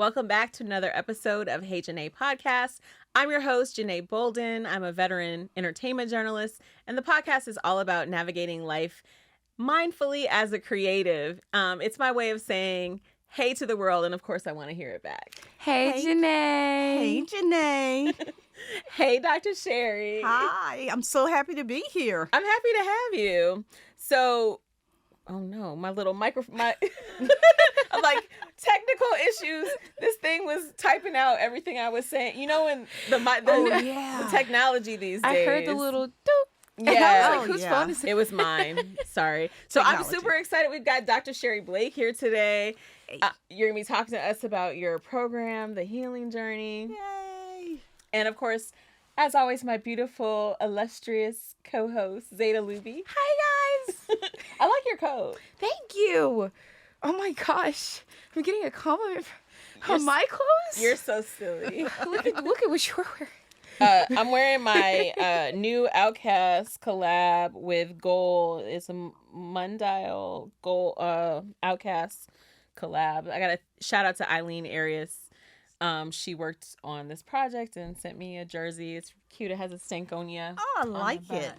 Welcome back to another episode of Hey Janeé podcast. I'm your host, Janeé Bolden. I'm a veteran entertainment journalist, and the podcast is all about navigating life mindfully as a creative. It's my way of saying hey to the world, and of course, I want to hear it back. Hey, Janeé. Hey, Janeé. Hey, Dr. Sherry. Hi. I'm so happy to be here. I'm happy to have you. So, oh no, my little microphone, I'm like, technical issues. This thing was typing out everything I was saying. You know, when the technology these days. I heard the little doop. Yeah. I was like, whose phone is it? It was mine. Sorry. So I'm Technology. super excited. We've got Dr. Sherry Blake here today. You're going to be talking to us about your program, The Healing Journey. Yay. And of course, as always, my beautiful, illustrious co-host, Zeta Luby. Hi, guys. I like your coat. Thank you. Oh, my gosh. I'm getting a compliment on my clothes? You're so silly. Look at what you're wearing. I'm wearing my new Outcast collab with Gold. It's a Mundial Gold Outcast collab. I got a shout out to Eileen Arias. She worked on this project and sent me a jersey. It's cute. It has a Stankonia. Oh, I like it.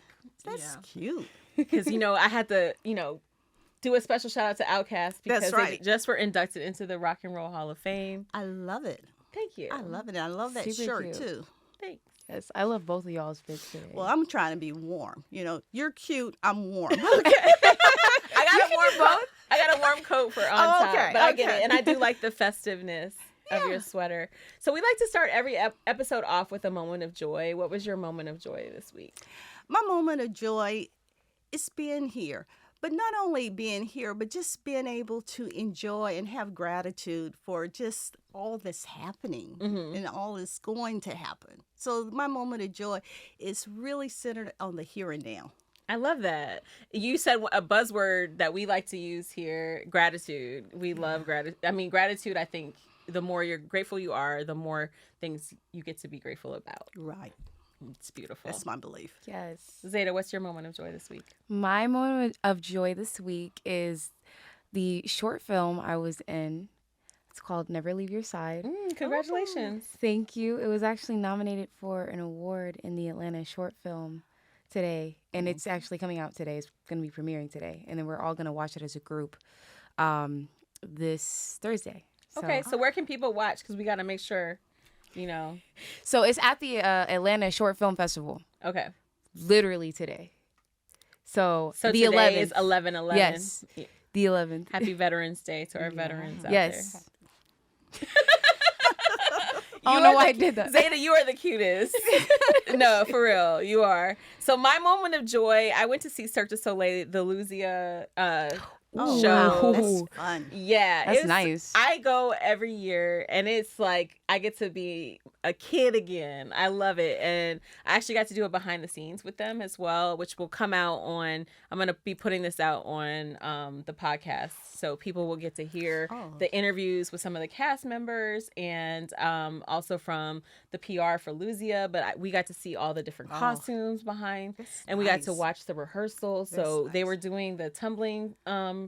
That's cute. Because, I had to, do a special shout out to Outkast because That's right. they just were inducted into the Rock and Roll Hall of Fame. I love it. Thank you. I love it. I love that Super shirt, cute. too. Thanks. Yes, I love both of y'all's fits today. Well, I'm trying to be warm. You're cute. I'm warm. I got a warm coat for on top, okay, but I get okay. it. And I do like the festiveness of your sweater. So we like to start every episode off with a moment of joy. What was your moment of joy this week? My moment of joy is being here. But not only being here, but just being able to enjoy and have gratitude for just all that's happening and all that's going to happen. So my moment of joy is really centered on the here and now. I love that. You said a buzzword that we like to use here, gratitude. We love gratitude. I mean, gratitude, I think the more you're grateful you are, the more things you get to be grateful about. Right. It's beautiful. That's my belief. Yes. Zeta, what's your moment of joy this week? My moment of joy this week is the short film I was in. It's called Never Leave Your Side. Congratulations. Thank you. It was actually nominated for an award in the Atlanta Short Film today, and it's actually coming out today. It's going to be premiering today, and then we're all going to watch it as a group this Thursday. Okay, so where can people watch? Because we got to make sure, So it's at the Atlanta Short Film Festival. Okay. Literally today. So the today 11th. is 11/11. Yes. The 11th. Happy Veterans Day to our veterans out Yes. there. I don't know why I did that. Zeta, you are the cutest. No, for real, you are. So my moment of joy, I went to see Cirque du Soleil, the Luzia Oh, show. wow. That's fun. Yeah, That's it's nice. I go every year, and it's like I get to be a kid again. I love it, and I actually got to do a behind the scenes with them as well, which will come out on. I'm gonna be putting this out on the podcast, so people will get to hear the interviews with some of the cast members, and also from the PR for Luzia. But we got to see all the different costumes behind, and we got to watch the rehearsal. So they were doing the tumbling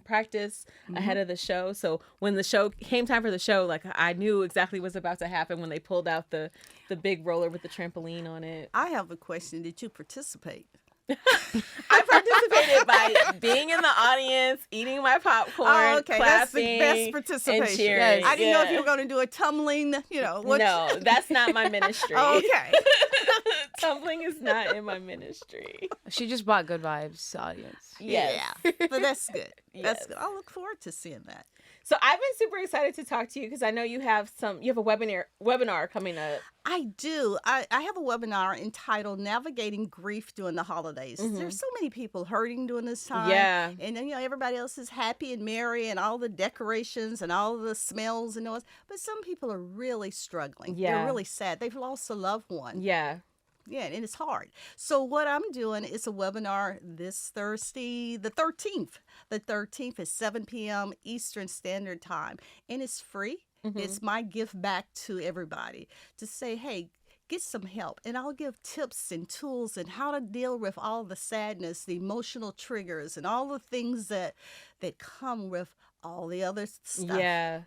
practice ahead of the show. So when the show came time for the show, like I knew exactly what was about to happen when they pulled out the big roller with the trampoline on it. I have a question. Did you participate? I participated by being in the audience, eating my popcorn, clapping, That's the best participation. and cheering. Yes. I didn't know if you were going to do a tumbling, No, that's not my ministry. Okay. Tumbling is not in my ministry. She just brought good vibes, audience. Yes. Yeah. But that's good. Yes. That's good. I'll look forward to seeing that. So I've been super excited to talk to you because I know you have a webinar coming up. I do. I have a webinar entitled Navigating Grief During the Holidays. There's so many people hurting during this time. Yeah. And then, everybody else is happy and merry and all the decorations and all the smells and noise. But some people are really struggling. Yeah. They're really sad. They've lost a loved one. Yeah. Yeah, and it's hard. So what I'm doing is a webinar this Thursday, the 13th. The 13th is 7 p.m. Eastern Standard Time. And it's free. It's my gift back to everybody to say, hey, get some help. And I'll give tips and tools and how to deal with all the sadness, the emotional triggers, and all the things that come with all the other stuff. Yeah.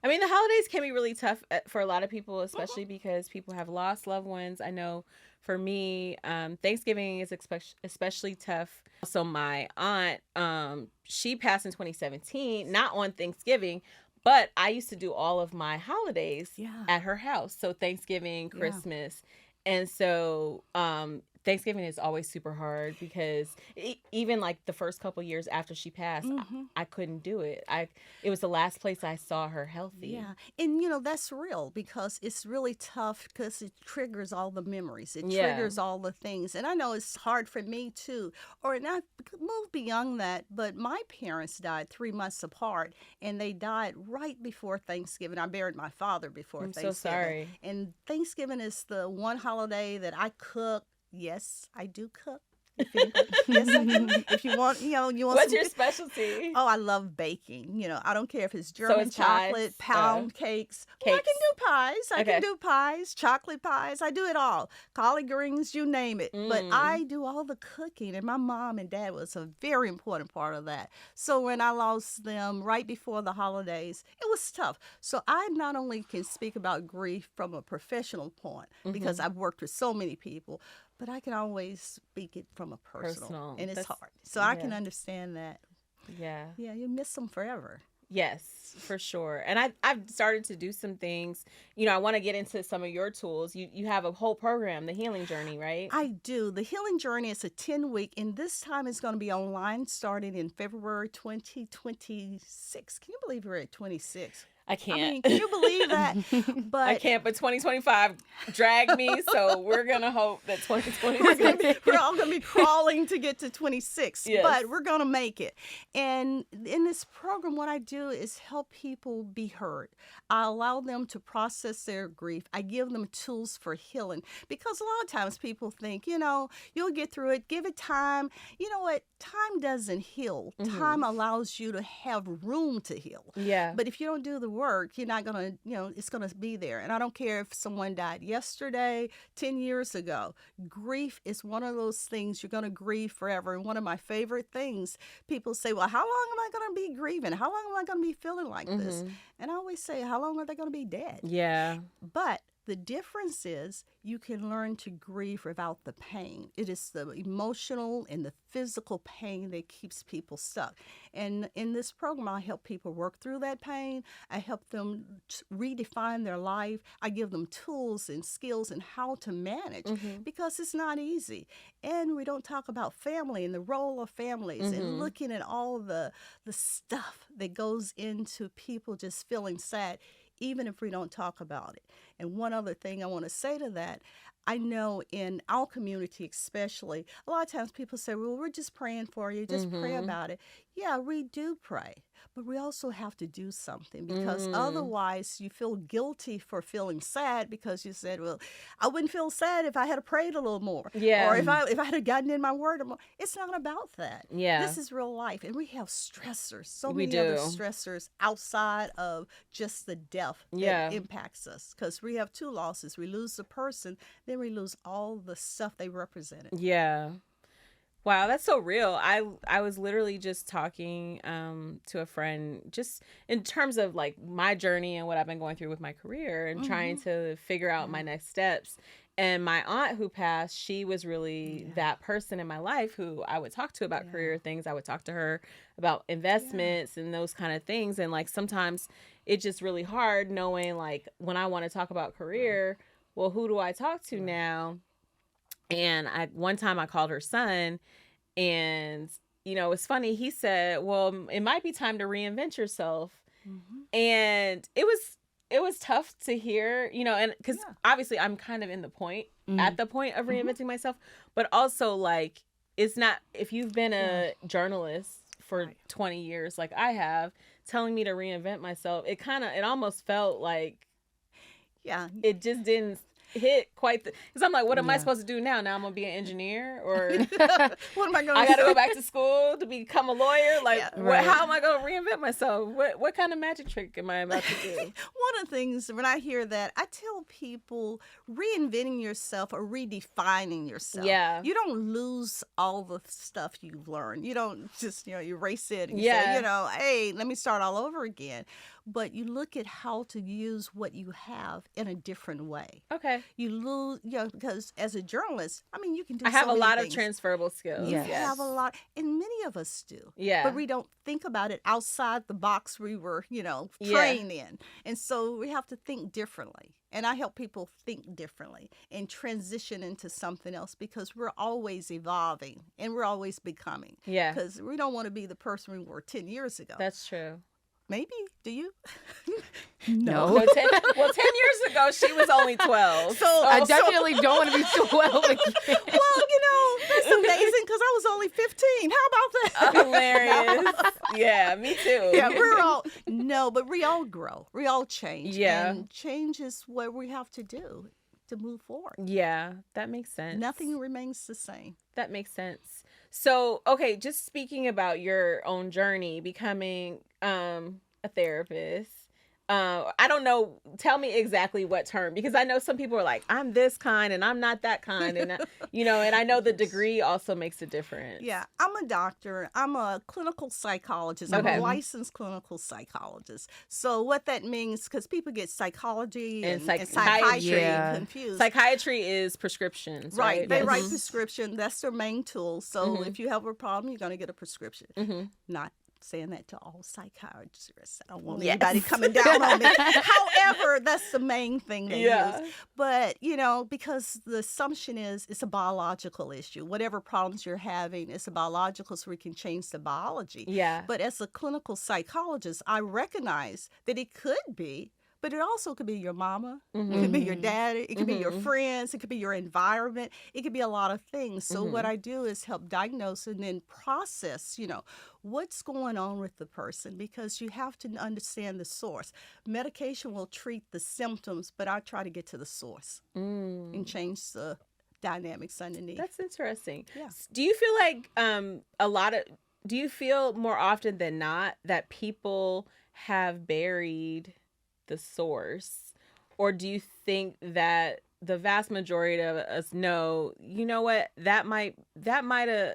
I mean, the holidays can be really tough for a lot of people, especially because people have lost loved ones. I know for me, Thanksgiving is especially tough. So my aunt, she passed in 2017, not on Thanksgiving, but I used to do all of my holidays Yeah. at her house. So Thanksgiving, Yeah. Christmas. And so Thanksgiving is always super hard because even like the first couple years after she passed, I couldn't do it. It was the last place I saw her healthy. Yeah. And, that's real because it's really tough because it triggers all the memories. It triggers all the things. And I know it's hard for me too. Or not move beyond that, but my parents died 3 months apart and they died right before Thanksgiving. I buried my father before Thanksgiving. So sorry. And Thanksgiving is the one holiday that I cook. Yes, I do cook. Yes, I do. If you want, you want. What's your specialty? Oh, I love baking. I don't care if it's German chocolate, pies, pound cakes. Well, I can do pies. I can do pies, chocolate pies. I do it all. Collard greens, you name it. But I do all the cooking, and my mom and dad was a very important part of that. So when I lost them right before the holidays, it was tough. So I not only can speak about grief from a professional point because I've worked with so many people, but I can always speak it from a personal. And it's hard. So I can understand that. Yeah. Yeah, you miss them forever. Yes, for sure. And I've started to do some things. I want to get into some of your tools. You have a whole program, the Healing Journey, right? I do. The Healing Journey is a 10-week, and this time it's going to be online starting in February 2026. Can you believe we're at 26? I can't. I mean, can you believe that? But I can't, but 2025 dragged me, so we're going to hope that 2026. we're all going to be crawling to get to 26, Yes. but we're going to make it. And in this program, what I do is help people be heard. I allow them to process their grief. I give them tools for healing because a lot of times people think, you'll get through it, give it time. You know what? Time doesn't heal. Time allows you to have room to heal. Yeah. But if you don't do the work, you're not going to, it's going to be there. And I don't care if someone died yesterday, 10 years ago. Grief is one of those things you're going to grieve forever. And one of my favorite things, people say, well, how long am I going to be grieving? How long am I going to be feeling like this? And I always say, how long are they going to be dead? Yeah. But the difference is you can learn to grieve without the pain. It is the emotional and the physical pain that keeps people stuck. And in this program, I help people work through that pain. I help them redefine their life. I give them tools and skills and how to manage because it's not easy. And we don't talk about family and the role of families and looking at all the stuff that goes into people just feeling sad, even if we don't talk about it. And one other thing I want to say to that, I know in our community especially, a lot of times people say, well, we're just praying for you, just pray about it. Yeah, we do pray, but we also have to do something because otherwise you feel guilty for feeling sad because you said, well, I wouldn't feel sad if I had prayed a little more. Yeah. Or if I had gotten in my word more. It's not about that. Yeah. This is real life. And we have stressors, so We many other do. stressors outside of just the death that impacts us. Because we have two losses. We lose the person, then we lose all the stuff they represented. Yeah. Wow, that's so real. I was literally just talking to a friend just in terms of like my journey and what I've been going through with my career and trying to figure out my next steps. And my aunt who passed, she was really that person in my life who I would talk to about career things. I would talk to her about investments and those kind of things. And like sometimes it's just really hard knowing like when I want to talk about career, well, who do I talk to now? And one time I called her son and, it's funny. He said, well, it might be time to reinvent yourself. And it was tough to hear, and because obviously I'm kind of at the point of reinventing myself, but also like, it's not, if you've been a journalist for 20 years, like I have, telling me to reinvent myself, it almost felt like, it just didn't. hit quite because I'm like, what am I Yeah. supposed to do now? Now I'm gonna be an engineer, or What am I going I to got to go back to school to become a lawyer. Like, Yeah. Right. how am I going to reinvent myself? What kind of magic trick am I about to do? One of the things when I hear that, I tell people reinventing yourself or redefining yourself. Yeah. You don't lose all the stuff you've learned. You don't just, erase it and Yeah. say, hey, let me start all over again. But you look at how to use what you have in a different way. Okay. You lose, because as a journalist, you can do I have so a many lot of things. transferable skills. You Yes. have a lot, and many of us do. Yeah. But we don't think about it outside the box we were, Yeah. trained in. And so we have to think differently. And I help people think differently and transition into something else because we're always evolving and we're always becoming. Yeah. Because we don't want to be the person we were 10 years ago. That's true. Maybe. Do you? No. No, 10 years ago, she was only 12. So I definitely don't want to be 12 again. Well, that's amazing because I was only 15. How about that? Hilarious. Yeah, me too. Yeah, but we all grow. We all change. Yeah. And change is what we have to do to move forward. Yeah, that makes sense. Nothing remains the same. That makes sense. So, okay, just speaking about your own journey, becoming a therapist. I don't know. Tell me exactly what term, because I know some people are like, I'm this kind and I'm not that kind. And, and I know the degree also makes a difference. Yeah, I'm a doctor. I'm a clinical psychologist. I'm Okay. a licensed clinical psychologist. So what that means, because people get psychology And and psychiatry. psychiatry Yeah. confused. Psychiatry is prescriptions, right? Right. They Yes. write prescription. That's their main tool. So Mhm. if you have a problem, you're going to get a prescription. Mhm. Not saying that to all psychiatrists. I don't want Yes. anybody coming down on me. However, that's the main thing they Yeah. use. But, because the assumption is it's a biological issue. Whatever problems you're having, it's a biological, so we can change the biology. Yeah. But as a clinical psychologist, I recognize that it could be, but it also could be your mama. It could be your daddy. It could be your Mhm. friends. It could be your environment. It could be a lot of things. So what Mhm. I do is help diagnose and then process, what's going on with the person, because you have to understand the source. Medication will treat the symptoms, but I try to get to the source and change the dynamics underneath. That's interesting. Yeah. Do you feel like do you feel more often than not that people have buried the source, or do you think that the vast majority of us know, what, that might have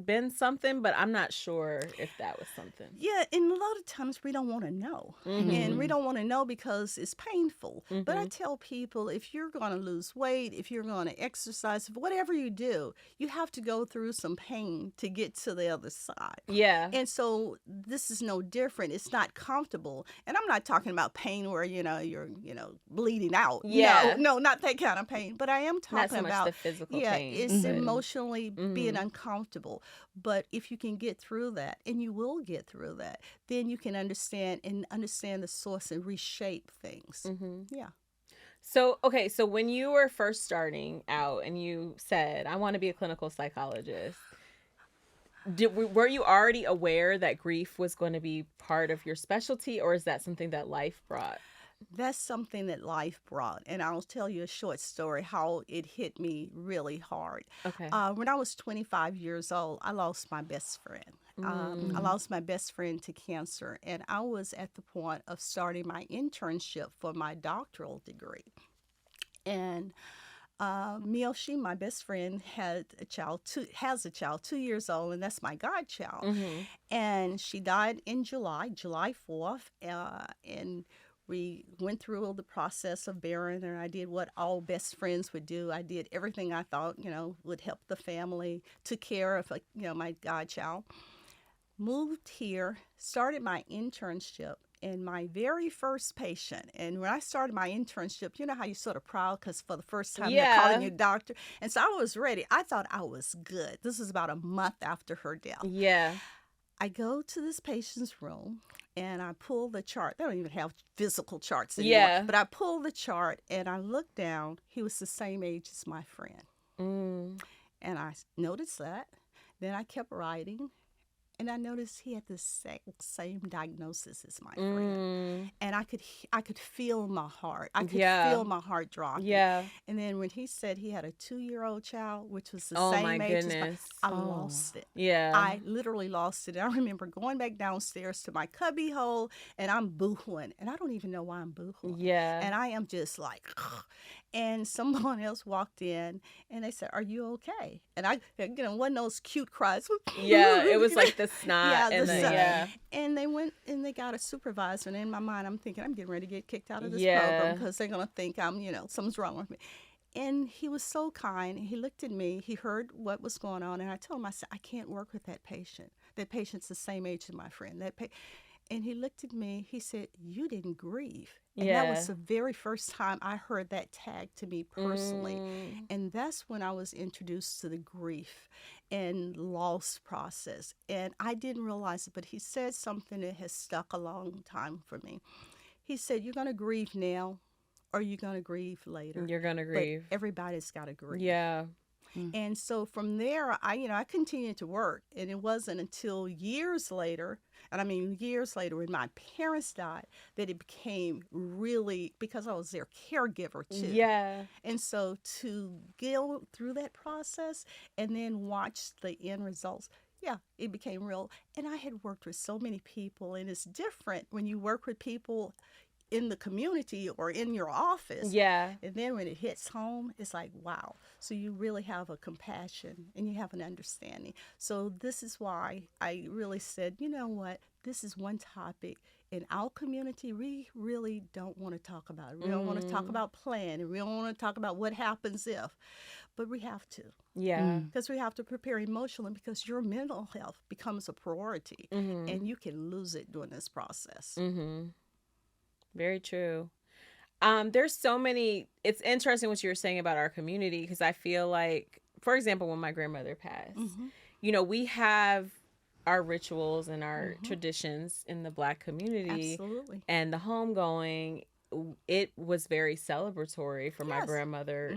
been something, but I'm not sure if that was something. Yeah, and a lot of times we don't want to know. And we don't want to know because it's painful. But I tell people, if you're going to lose weight, if you're going to exercise, whatever you do, you have to go through some pain to get to the other side. Yeah. And so this is no different. It's not comfortable. And I'm not talking about pain where, you're, bleeding out. Yeah. No, not that kind of pain. But I am talking Not so much about the physical yeah, pain. it's but- emotionally being uncomfortable. But if you can get through that, and you will get through that, then you can understand the source and reshape things. Yeah. So, okay, so when you were first starting out and you said, I want to be a clinical psychologist, were you already aware that grief was going to be part of your specialty, or is that something that life brought? That's something that life brought. And I'll tell you a short story how it hit me really hard. Okay. When I was 25 years old, I lost my best friend. I lost my best friend to cancer. And I was at the point of starting my internship for my doctoral degree. And Miyoshi, my best friend, has a child 2 years old, and that's my godchild. And she died in July 4th. And we went through the process of burying her. I did what all best friends would do. I did everything I thought, would help the family, took care of, my godchild. Moved here, started my internship, and my very first patient. And when I started my internship, you know how you're sort of proud because for the first time they're calling you doctor. And so I was ready. I thought I was good. This is about a month after her death. Yeah. I go to this patient's room and I pull the chart. They don't even have physical charts anymore. Yeah. But I pull the chart and I look down. He was the same age as my friend. And I noticed that. Then I kept writing. And I noticed he had the same diagnosis as my friend. Mm. And I could feel my heart. I could Yeah. feel my heart dropping. Yeah. And then when he said he had a 2-year-old child, which was the Oh my same age as goodness. I Oh. lost it. Yeah. I literally lost it. I remember going back downstairs to my cubby hole, and I'm boohooing. And I don't even know why I'm boohooing. Yeah. And I am just like, and someone else walked in, and they said, "Are you okay?" And I, one of those cute cries. Yeah, it was like the snot Yeah, and the the snot. yeah. And they went and they got a supervisor. And in my mind, I'm thinking, I'm getting ready to get kicked out of this Yeah. program because they're going to think I'm, something's wrong with me. And he was so kind. He looked at me. He heard what was going on. And I told him, I said, I can't work with that patient. That patient's the same age as my friend. And he looked at me. He said, "You didn't grieve." And that was the very first time I heard that tag to me personally. Mm. And that's when I was introduced to the grief and loss process. And I didn't realize it, but he said something that has stuck a long time for me. He said, "You're going to grieve now, or you're going to grieve later. You're gonna grieve. But everybody's got to grieve." Yeah. And so from there, I continued to work. And it wasn't until years later, and I mean years later when my parents died, that it became really, because I was their caregiver too. Yeah. And so to go through that process and then watch the end results, yeah, it became real. And I had worked with so many people, and it's different when you work with people in the community or in your office. Yeah. And then when it hits home, it's like, wow. So you really have a compassion and you have an understanding. So this is why I really said, you know what? This is one topic in our community we really don't want to talk about it. We don't want to talk about planning. We don't want to talk about what happens if. But we have to. Yeah. Because we have to prepare emotionally, because your mental health becomes a priority. And you can lose it during this process. Mm-hmm. Very true. There's so many. It's interesting what you were saying about our community, because I feel like, for example, when my grandmother passed, we have our rituals and our traditions in the Black community. Absolutely. And the homegoing, it was very celebratory for my Yes. grandmother.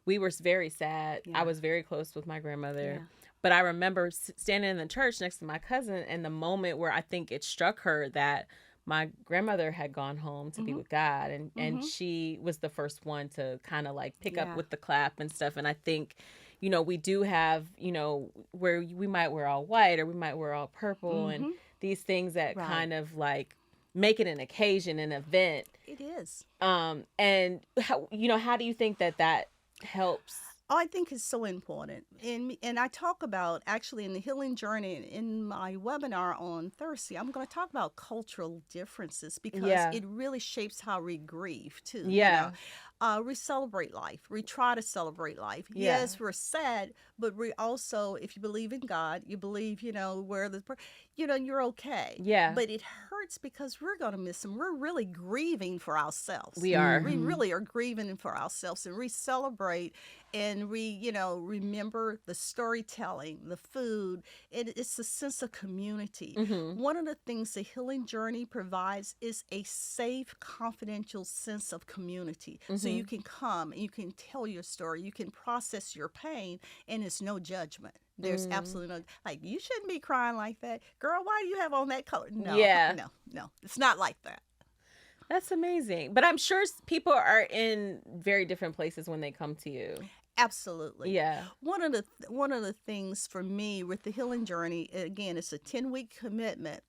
We were very sad. Yeah. I was very close with my grandmother. Yeah. But I remember standing in the church next to my cousin, and the moment where I think it struck her that my grandmother had gone home to be with God, and she was the first one to kind of like pick up with the clap and stuff. And I think, we do have, where we might wear all white or we might wear all purple, and these things that Right. kind of like make it an occasion, an event. It is. And how do you think that helps? Oh, I think it's so important. And I talk about, actually, in the healing journey, in my webinar on Thursday, I'm going to talk about cultural differences, because it really shapes how we grieve too. Yeah. We celebrate life. We try to celebrate life. Yeah. Yes, we're sad, but we also, if you believe in God, you believe, where you're okay. Yeah. But it hurts because we're going to miss him. We're really grieving for ourselves. We are. We really are grieving for ourselves, and we celebrate, and we, remember the storytelling, the food. It's a sense of community. One of the things the healing journey provides is a safe, confidential sense of community. So you can come and you can tell your story, you can process your pain, and it's no judgment. There's absolutely no, like, you shouldn't be crying like that. Girl, why do you have on that color? No, no, it's not like that. That's amazing. But I'm sure people are in very different places when they come to you. Absolutely. Yeah. One of the things for me with the healing journey, again, it's a 10-week commitment.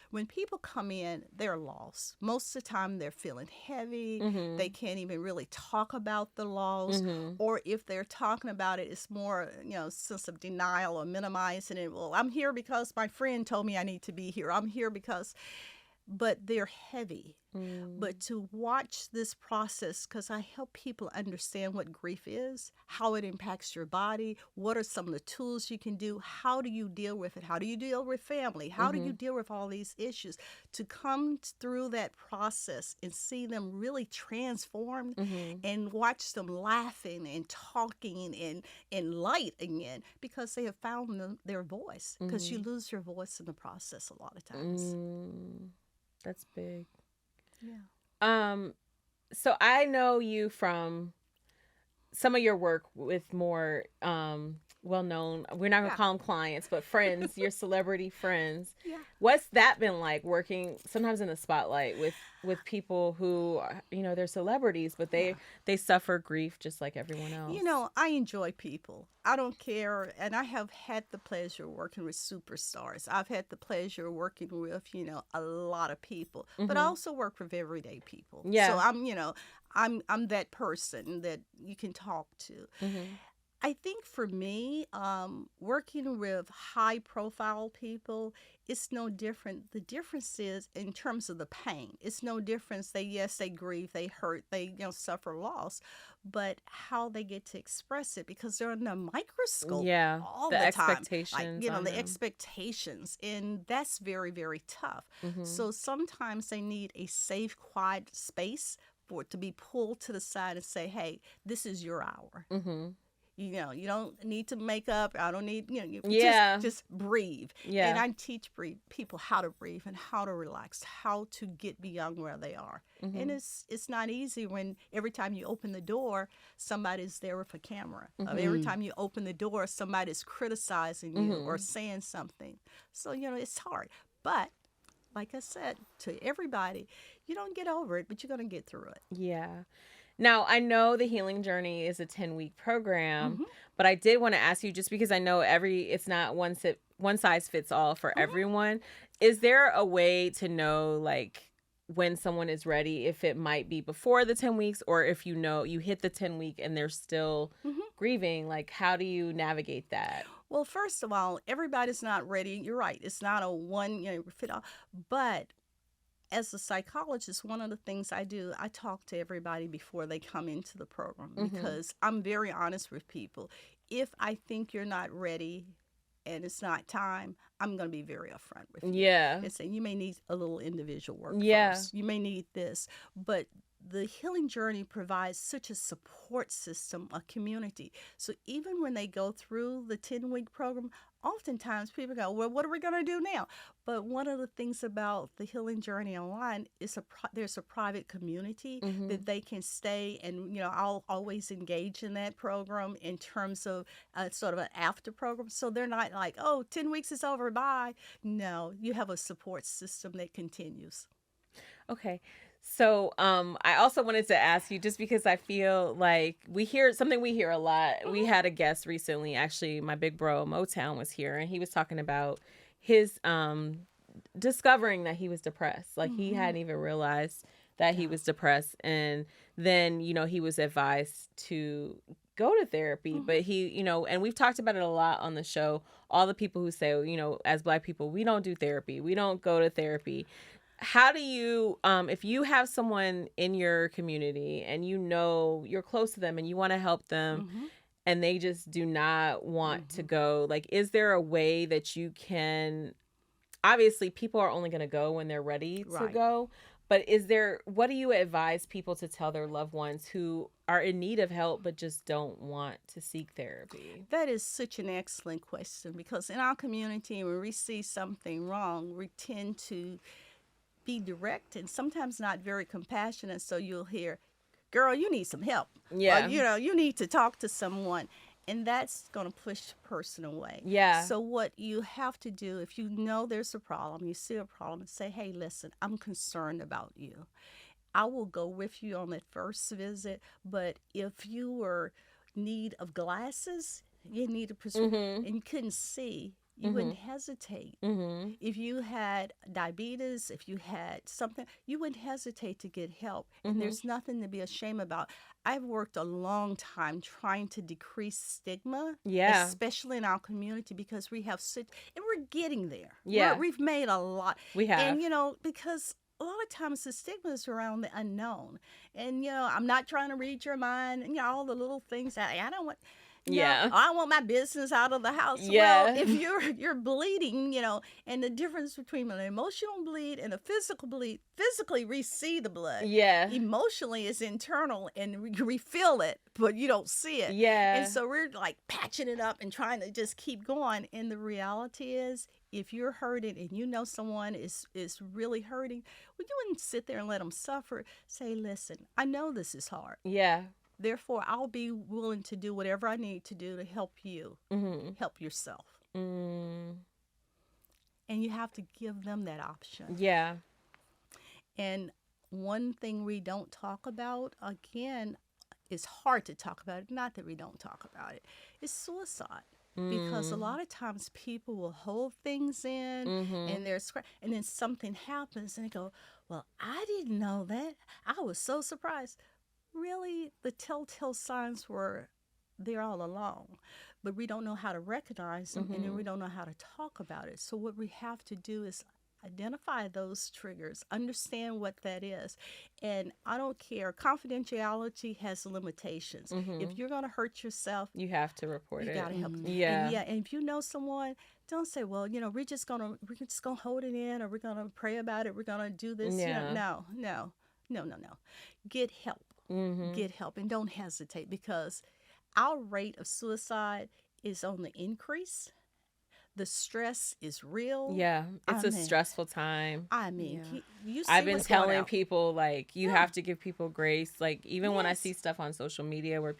When people come in, they're lost. Most of the time, they're feeling heavy. They can't even really talk about the loss. Or if they're talking about it, it's more, sense of denial or minimizing it. Well, I'm here because my friend told me I need to be here. I'm here because... But they're heavy. But to watch this process, because I help people understand what grief is, how it impacts your body, what are some of the tools you can do, how do you deal with it, how do you deal with family, how do you deal with all these issues, to come through that process and see them really transformed and watch them laughing and talking and light again, because they have found their voice, because you lose your voice in the process a lot of times. That's big. Yeah. So I know you from some of your work with more well known. We're not gonna Yeah. call them clients, but friends, your celebrity friends. Yeah. What's that been like working sometimes in the spotlight with people who they're celebrities, but Yeah. they suffer grief just like everyone else. I enjoy people. I don't care. And I have had the pleasure of working with superstars. I've had the pleasure of working with, a lot of people. But I Mhm. also work with everyday people. So Yeah. I'm that person that you can talk to. Mhm. I think for me, working with high profile people, it's no different. The difference is in terms of the pain. It's no difference. Yes, they grieve, they hurt, they, suffer loss, but how they get to express it because they're under a microscope Yeah. all The the time. Like, expectations on the them. expectations. And that's very, very tough. Mhm. So sometimes they need a safe, quiet space for it to be pulled to the side and say, hey, this is your hour. Mhm. You don't need to make up. I don't need, you Yeah. just breathe. And Yeah. I teach people how to breathe and how to relax, how to get beyond where they are. And Mhm. it's not easy when every time you open the door, somebody's there with a camera. Every Mm. time you open the door, somebody's criticizing you or Mhm. saying something. So, it's hard. But like I said to everybody, you don't get over it, but you're going to get through it. Yeah. Now, I know the healing journey is a 10-week program, Hmm. but I did want to ask you just because I know it's not one size fits all for Hmm. everyone. Is there a way to know like when someone is ready, if it might be before the 10 weeks or if you hit the 10-week and they're still Hmm. grieving, like how do you navigate that? Well, first of all, everybody's not ready. You're right. It's not a one, fit all. But as a psychologist, one of the things I do, I talk to everybody before they come into the program Mhm. because I'm very honest with people. If I think you're not ready and it's not time, I'm going to be very upfront with you Yeah. and say you may need a little individual work Yeah. first. You may need this, but the healing journey provides such a support system, a community. So even when they go through the 10-week program, oftentimes people go, well, what are we going to do now? But one of the things about the healing journey online is there's a private community Mhm. that they can stay, and I'll always engage in that program in terms of sort of an after program. So they're not like, oh, 10 weeks is over, bye. No, you have a support system that continues. Okay. So, I also wanted to ask you just because I feel like we hear a lot. We Mhm. had a guest recently, actually, my big bro Motown was here and he was talking about his discovering that he was depressed. Like he Mhm. hadn't even realized that he Yeah. was depressed and then, he was advised to go to therapy, Mhm. but and we've talked about it a lot on the show. All the people who say, as Black people, we don't do therapy. We don't go to therapy. How do you if you have someone in your community and you're close to them and you want to help them Mhm. and they just do not want to Mhm. go, like is there a way that you can, obviously people are only going to go when they're ready to Right. go, but what do you advise people to tell their loved ones who are in need of help but just don't want to seek therapy? That is such an excellent question because in our community, when we see something wrong, we tend to be direct and sometimes not very compassionate. So you'll hear, girl, you need some help. Or, Yeah. you need to talk to someone. And that's going to push the person away. Yeah. So, what you have to do, if you know there's a problem, you see a problem, say, hey, listen, I'm concerned about you. I will go with you on that first visit. But if you were need of glasses, you need a prescription, Mhm. and you couldn't see, you wouldn't Mhm. hesitate. Mhm. If you had diabetes, if you had something, you wouldn't hesitate to get help. And Mhm. there's nothing to be ashamed about. I've worked a long time trying to decrease stigma, Yeah. especially in our community, because we have such, and we're getting there. Yeah. We've made a lot. We have. And, because a lot of times the stigma is around the unknown. And, I'm not trying to read your mind, and, all the little things that I don't want. No, Yeah. I want my business out of the house. Well, Yeah. if you're bleeding, and the difference between an emotional bleed and a physical bleed, physically we see the blood. Yeah. Emotionally is internal and we feel it, but you don't see it. And Yeah. so we're like patching it up and trying to just keep going. And the reality is, if you're hurting and you know someone is really hurting, well, you wouldn't sit there and let them suffer. Say, listen, I know this is hard. Yeah. Therefore, I'll be willing to do whatever I need to do to help you, help yourself. Mm. And you have to give them that option. Yeah. And one thing we don't talk about, again, it's hard to talk about it, not that we don't talk about it, is suicide. Because a lot of times people will hold things in and and then something happens and they go, well, I didn't know that. I was so surprised. Really, the telltale signs were there all along, but we don't know how to recognize them and then we don't know how to talk about it. So what we have to do is identify those triggers, understand what that is. And I don't care. Confidentiality has limitations. If you're going to hurt yourself, You have to report you it. got to help. Yeah. And if you know someone, don't say, well, we're just going to hold it in, or we're going to pray about it. We're going to do this. Yeah. No. Get help. Get help, and don't hesitate, because our rate of suicide is on the increase. The stress is real. Yeah. It's a stressful time. I mean, you see I've been what's going telling out. people, like, you have to give people grace. Like, even when I Yes. see stuff on social media where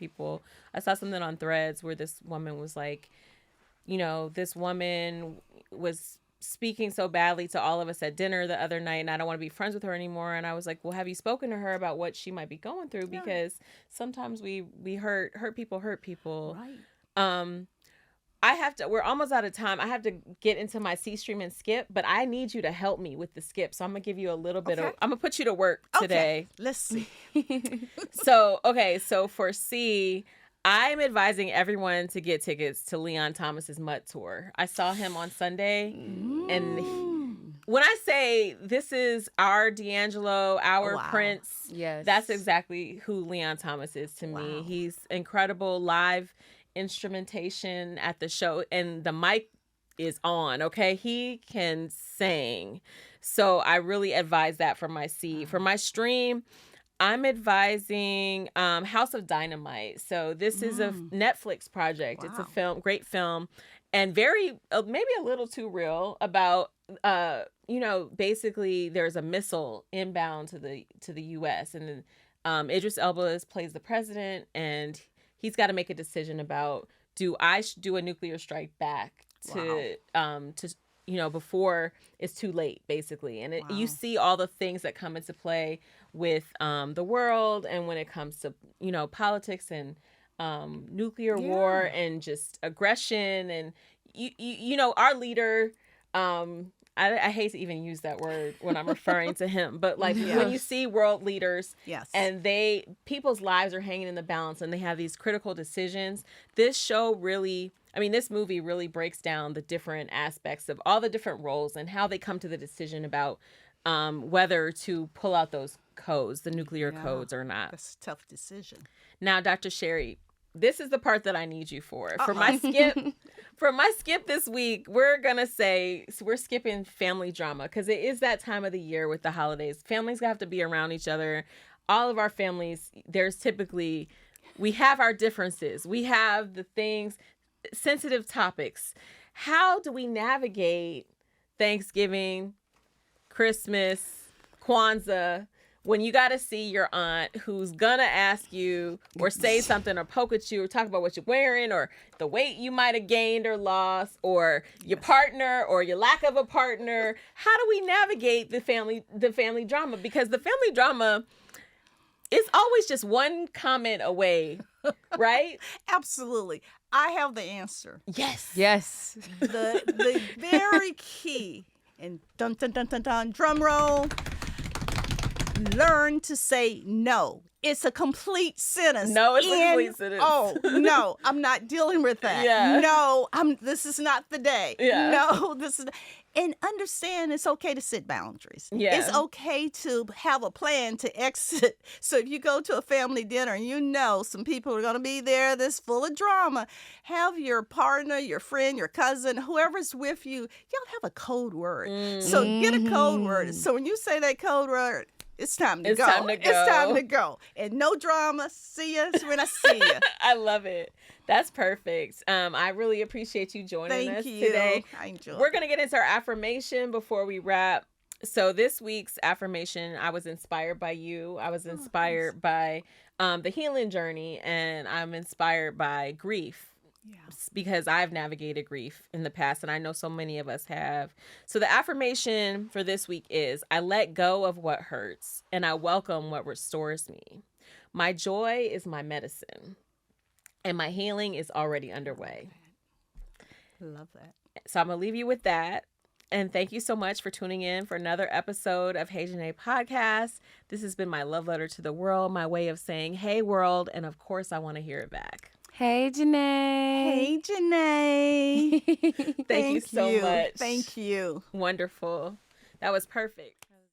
I saw something on Threads where this woman was like, this woman was speaking so badly to all of us at dinner the other night, and I don't want to be friends with her anymore. And I was like, well, have you spoken to her about what she might be going through? Because sometimes we hurt people. Right. We're almost out of time. I have to get into my C stream and skip, but I need you to help me with the skip. So I'm going to give you a little bit Okay. I'm going to put you to work today. Okay. Let's see. So for C, I'm advising everyone to get tickets to Leon Thomas's Mutt Tour. I saw him on Sunday, and when I say this is our D'Angelo, our Wow. Prince, Yes. that's exactly who Leon Thomas is to me. Wow. He's incredible live instrumentation at the show, and the mic is on. Okay, he can sing. So I really advise that for my C. For my stream, I'm advising House of Dynamite. So this is a Netflix project. It's a Wow. film, great film, and very maybe a little too real about basically there's a missile inbound to the U.S. and Idris Elba plays the president, and he's got to make a decision about, do I do a nuclear strike back to before it's too late, basically. And you see all the things that come into play with the world, and when it comes to politics and nuclear war and just aggression, and our leader. I hate to even use that word when I'm referring to him, but like when you see world leaders and people's lives are hanging in the balance and they have these critical decisions, this movie really breaks down the different aspects of all the different roles and how they come to the decision about whether to pull out those codes, the nuclear codes, or not. That's a tough decision. Now, Dr. Sherry, this is the part that I need you for. For my skip this week, we're skipping family drama, because it is that time of the year with the holidays. Families have to be around each other. All of our families, we have our differences. We have the things, sensitive topics. How do we navigate Thanksgiving, Christmas, Kwanzaa, when you got to see your aunt who's going to ask you or say something or poke at you or talk about what you're wearing or the weight you might have gained or lost, or your partner or your lack of a partner? How do we navigate the family drama? Because the family drama is always just one comment away, right? Absolutely. I have the answer. Yes. The very key, and dun dun dun dun dun, drum roll. Learn to say no. It's a complete sentence. No, it's a complete sentence. Oh, no, I'm not dealing with that. Yeah. No, this is not the day. Yeah. No, this is. And understand it's okay to set boundaries. Yeah. It's okay to have a plan to exit. So if you go to a family dinner and some people are going to be there that's full of drama, have your partner, your friend, your cousin, whoever's with you, y'all have a code word. So get a code word. So when you say that code word, it's time to go. It's time to go. And no drama. See ya when I see ya. I love it. That's perfect. I really appreciate you joining us Thank you. today. I enjoyed We're going to get into our affirmation before we wrap. So this week's affirmation, I was inspired by you. I was Oh, thanks. inspired by the healing journey, and I'm inspired by grief Yeah. because I've navigated grief in the past, and I know so many of us have. So the affirmation for this week is, I let go of what hurts, and I welcome what restores me. My joy is my medicine, and my healing is already underway. Love that. So I'm going to leave you with that. And thank you so much for tuning in for another episode of Hey Janeé podcast. This has been my love letter to the world, my way of saying, hey world. And of course, I want to hear it back. Hey, Janeé. Hey, Janeé. Thank you so much. Thank you. Wonderful. That was perfect.